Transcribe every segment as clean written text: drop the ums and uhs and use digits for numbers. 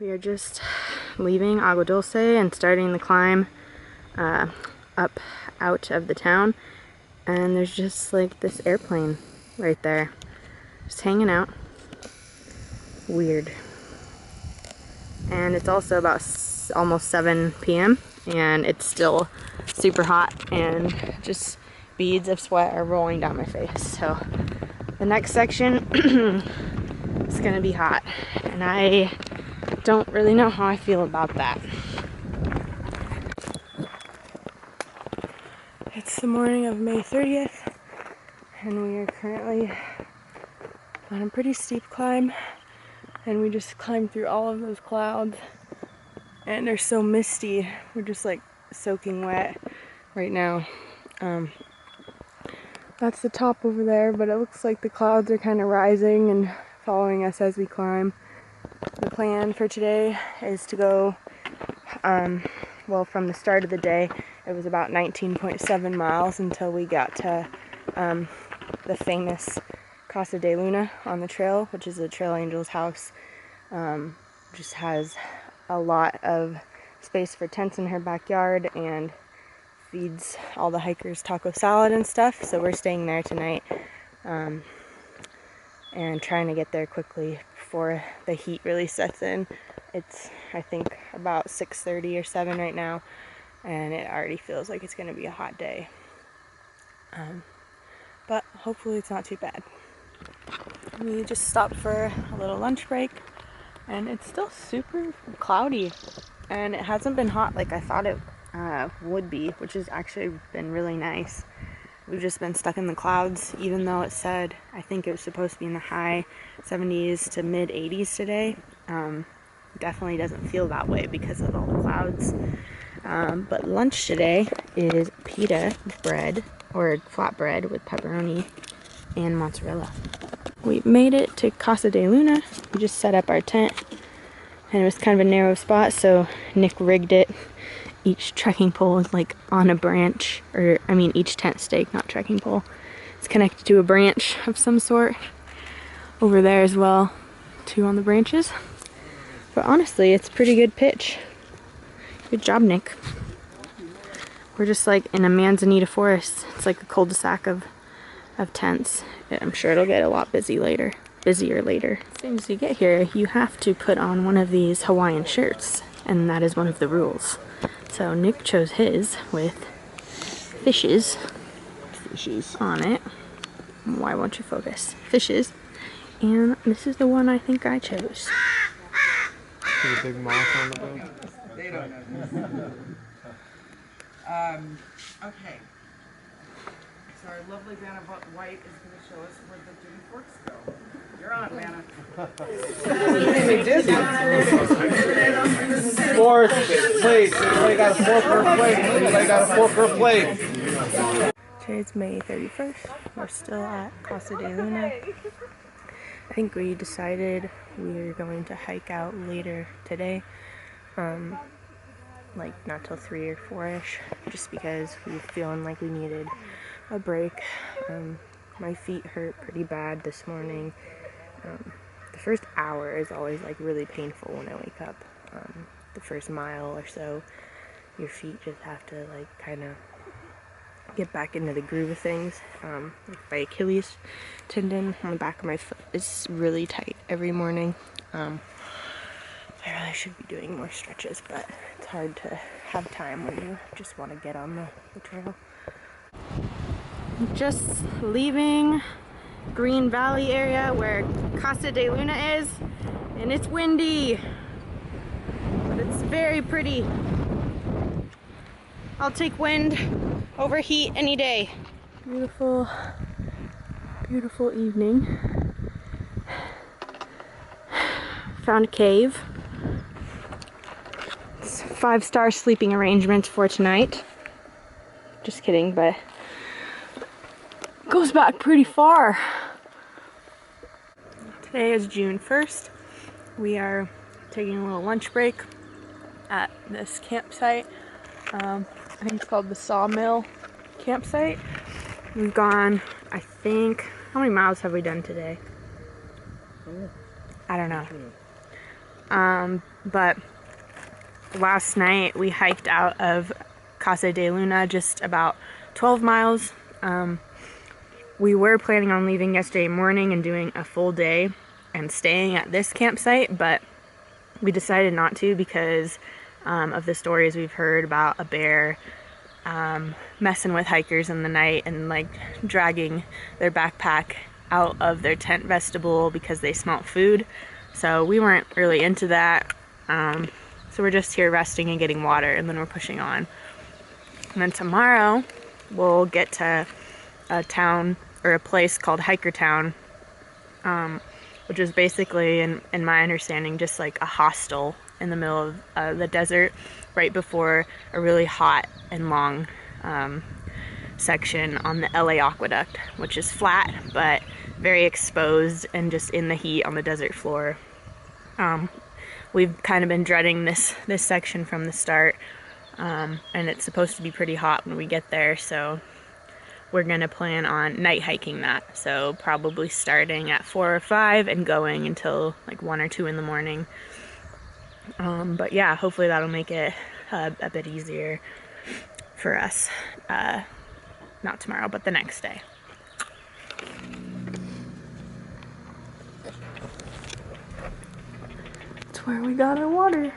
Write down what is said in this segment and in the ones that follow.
We are just leaving Agua Dulce and starting the climb up out of the town, and there's just like this airplane right there just hanging out. Weird. And it's also about almost 7 p.m. and it's still super hot and just beads of sweat are rolling down my face. So the next section is gonna be hot, and I don't really know how I feel about that. It's the morning of May 30th, and we are currently on a pretty steep climb, and we just climbed through all of those clouds, and they're so misty. We're just like soaking wet right now. That's the top over there, but it looks like the clouds are kind of rising and following us as we climb. The plan for today is to go, well, from the start of the day, it was about 19.7 miles until we got to the famous Casa De Luna on the trail, which is the trail angel's house. Just has a lot of space for tents in her backyard and feeds all the hikers taco salad and stuff. So we're staying there tonight and trying to get there quickly before the heat really sets in. It's, I think, about 6:30 or 7 right now, and it already feels like it's going to be a hot day. But hopefully it's not too bad. We just stopped for a little lunch break, and it's still super cloudy, and it hasn't been hot like I thought it would be, which has actually been really nice. We've just been stuck in the clouds, even though it said, I think it was supposed to be in the high 70s to mid 80s today. Definitely doesn't feel that way because of all the clouds. But lunch today is pita bread, or flatbread with pepperoni and mozzarella. We made it to Casa De Luna. We just set up our tent, and it was kind of a narrow spot, so Nick rigged it. Each trekking pole is like on a branch, or I mean each tent stake, not trekking pole, it's connected to a branch of some sort. Over there as well, 2 on the branches. But honestly, it's pretty good pitch. Good job, Nick. We're just like in a manzanita forest. It's like a cul-de-sac of tents. I'm sure it'll get a lot busier later. As soon as you get here, you have to put on one of these Hawaiian shirts, and that is one of the rules. So Nick chose his with fishes on it. Why won't you focus? Fishes. And this is the one I think I chose. There's a big moth on the boat. They don't know. Okay. So our lovely Vanna White is going to show us where the gin forks go. You're on, Vanna. Fourth plate. Everybody got a fork per plate. Everybody got a fork per plate. Today's May 31st. We're still at Casa De Luna. I think we decided we're going to hike out later today. Like not till 3 or 4-ish, just because we were feeling like we needed a break. My feet hurt pretty bad this morning. The first hour is always like really painful when I wake up. The first mile or so, your feet just have to like kind of get back into the groove of things. Like my Achilles tendon on the back of my foot is really tight every morning. I really should be doing more stretches, but it's hard to have time when you just want to get on the trail. Just leaving Green Valley area where Casa De Luna is, and it's windy, but it's very pretty. I'll take wind over heat any day. Beautiful, beautiful evening. Found a cave. It's 5-star sleeping arrangements for tonight. Just kidding, but it goes back pretty far. Today is June 1st. We are taking a little lunch break at this campsite. I think it's called the Sawmill campsite. We've gone, I think, how many miles have we done today? I don't know. But last night we hiked out of Casa De Luna just about 12 miles. We were planning on leaving yesterday morning and doing a full day and staying at this campsite, but we decided not to because of the stories we've heard about a bear messing with hikers in the night and like dragging their backpack out of their tent vestibule because they smelt food. So we weren't really into that. So we're just here resting and getting water, and then we're pushing on. And then tomorrow we'll get to a town or a place called Hiker Town, which is basically, in my understanding, just like a hostel in the middle of the desert right before a really hot and long section on the LA Aqueduct, which is flat but very exposed and just in the heat on the desert floor. We've kind of been dreading this section from the start, and it's supposed to be pretty hot when we get there, so we're gonna plan on night hiking that. So probably starting at 4 or 5 and going until like 1 or 2 in the morning. But yeah, hopefully that'll make it a bit easier for us. Not tomorrow, but the next day. That's where we got our water.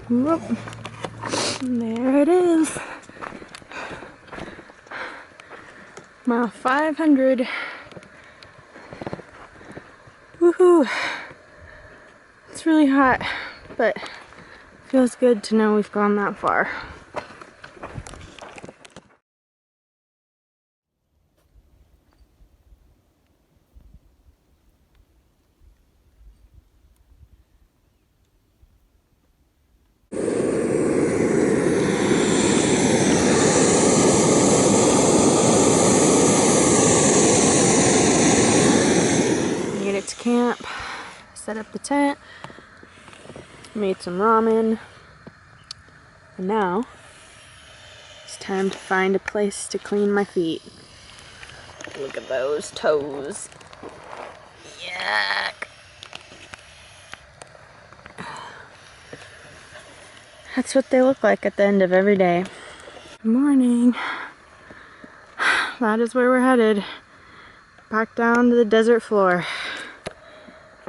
Whoop. There it is. Mile 500. Woohoo! It's really hot, but feels good to know we've gone that far. Made it to camp, set up the tent, made some ramen, and now it's time to find a place to clean my feet. Look at those toes. Yuck. That's what they look like at the end of every day. Good morning. That is where we're headed. Back down to the desert floor.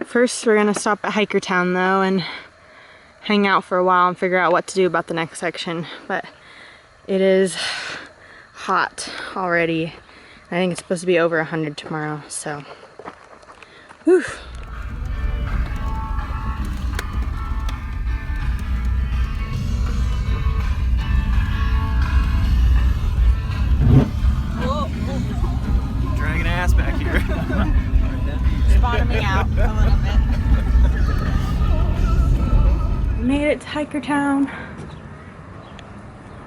First, we're gonna stop at Hiker Town though and hang out for a while and figure out what to do about the next section. But it is hot already. I think it's supposed to be over 100 tomorrow, so. Whew. Dragging ass back here. Bottoming out a little bit. Made it to Hiker Town.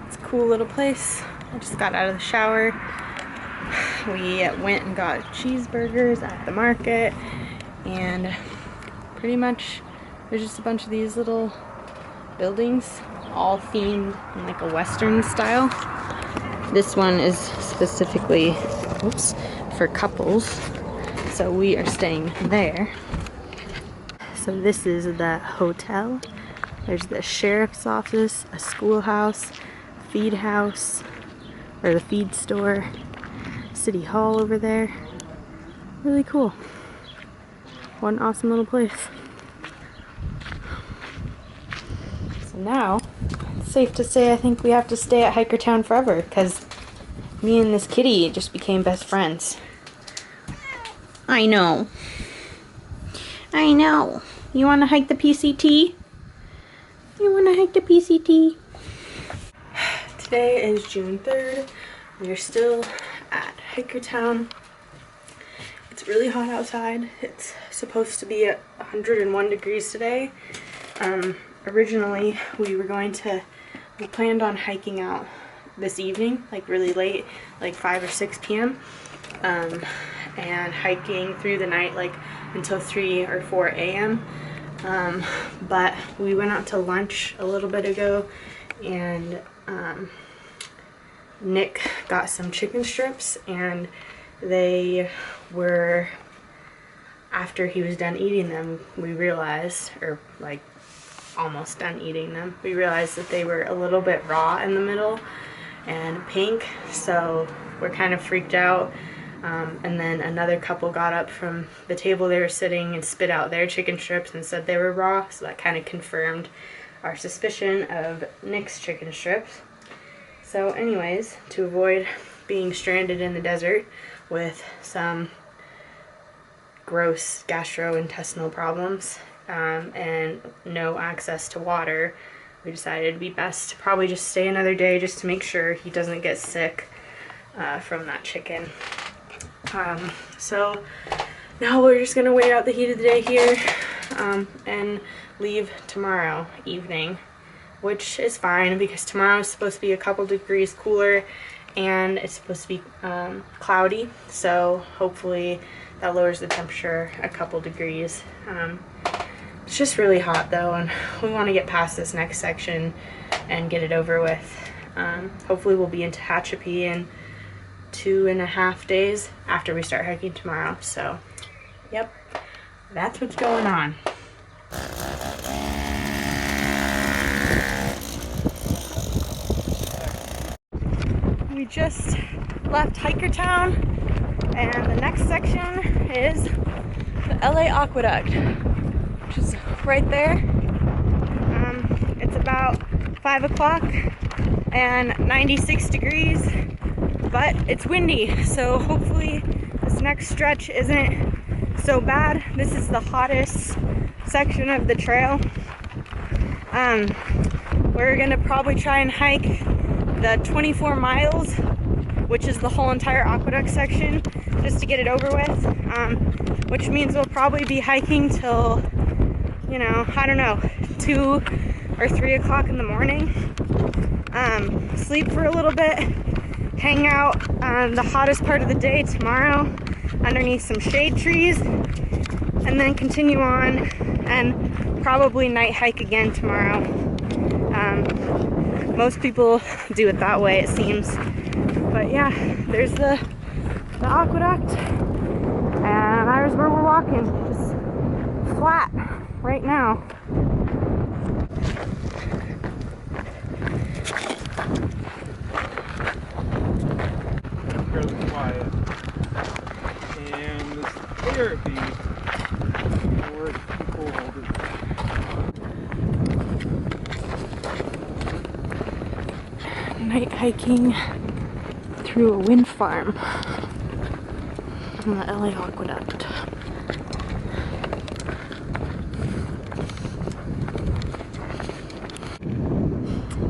It's a cool little place. I just got out of the shower. We went and got cheeseburgers at the market, and pretty much there's just a bunch of these little buildings all themed in like a Western style. This one is specifically, oops, for couples, so we are staying there. So this is the hotel. There's the sheriff's office, a schoolhouse, feed house, or the feed store, city hall over there. Really cool. What an awesome little place. So now, it's safe to say I think we have to stay at Hiker Town forever, because me and this kitty just became best friends. I know. I know. You want to hike the PCT? You want to hike the PCT? Today is June 3rd. We're still at Hiker Town. It's really hot outside. It's supposed to be at 101 degrees today. Originally, we planned on hiking out this evening, like really late, like 5 or 6 p.m. And hiking through the night, like until 3 or 4 a.m. But we went out to lunch a little bit ago, and Nick got some chicken strips, and they were, after he was done eating them, we realized, or like almost done eating them, we realized that they were a little bit raw in the middle and pink, so we're kind of freaked out. And then another couple got up from the table they were sitting and spit out their chicken strips and said they were raw, so that kind of confirmed our suspicion of Nick's chicken strips. So anyways, to avoid being stranded in the desert with some gross gastrointestinal problems and no access to water, we decided it'd be best to probably just stay another day just to make sure he doesn't get sick from that chicken. So now we're just gonna wait out the heat of the day here and leave tomorrow evening, which is fine because tomorrow is supposed to be a couple degrees cooler and it's supposed to be cloudy, so hopefully that lowers the temperature a couple degrees. It's just really hot though, and we want to get past this next section and get it over with. Hopefully we'll be in Tehachapi in 2.5 days after we start hiking tomorrow. So yep, that's what's going on. We just left Hiker Town, and the next section is the LA Aqueduct, which is right there. It's about 5 o'clock and 96 degrees, but it's windy, so hopefully this next stretch isn't so bad. This is the hottest section of the trail. We're gonna probably try and hike the 24 miles, which is the whole entire aqueduct section, just to get it over with, which means we'll probably be hiking till, you know, I don't know, 2 or 3 o'clock in the morning. Sleep for a little bit, hang out the hottest part of the day tomorrow underneath some shade trees, and then continue on and probably night hike again tomorrow. Most people do it that way, it seems. But yeah, there's the aqueduct, and there's where we're walking, just flat right now. Fairly quiet. And this therapy for people older. Night hiking through a wind farm on the LA Aqueduct.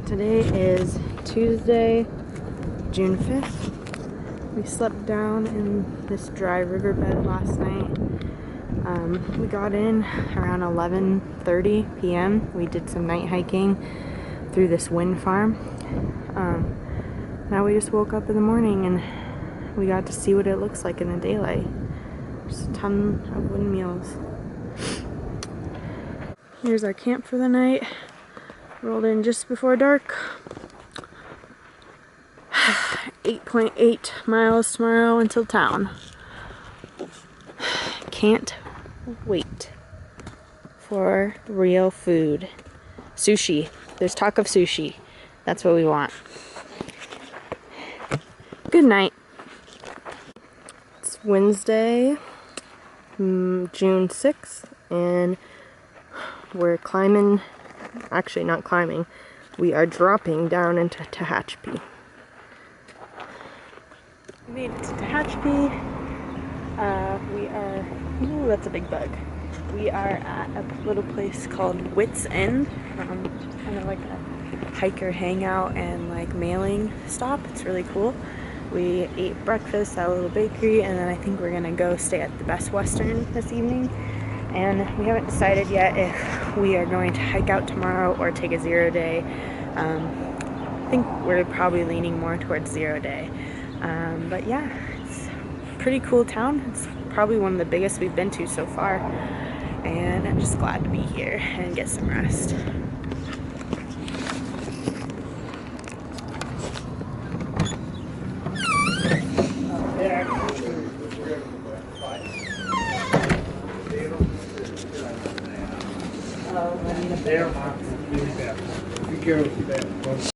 Today is Tuesday, June 5th. We slept down in this dry riverbed last night. We got in around 11:30 p.m. We did some night hiking through this wind farm. Now we just woke up in the morning and we got to see what it looks like in the daylight. There's a ton of windmills. Here's our camp for the night. Rolled in just before dark. 8.8 miles tomorrow until town. Can't wait for real food. Sushi. There's talk of sushi. That's what we want. Good night. It's Wednesday, June 6th, and we're climbing, actually not climbing, we are dropping down into Tehachapi. We made it to Tehachapi. We are, ooh, that's a big bug. We are at a little place called Wits End, kind of like a hiker hangout and like mailing stop. It's really cool. We ate breakfast at a little bakery, and then I think we're gonna go stay at the Best Western this evening. And we haven't decided yet if we are going to hike out tomorrow or take a 0 day. I think we're probably leaning more towards 0 day. But yeah, it's a pretty cool town. It's probably one of the biggest we've been to so far. And I'm just glad to be here and get some rest. Be careful with that.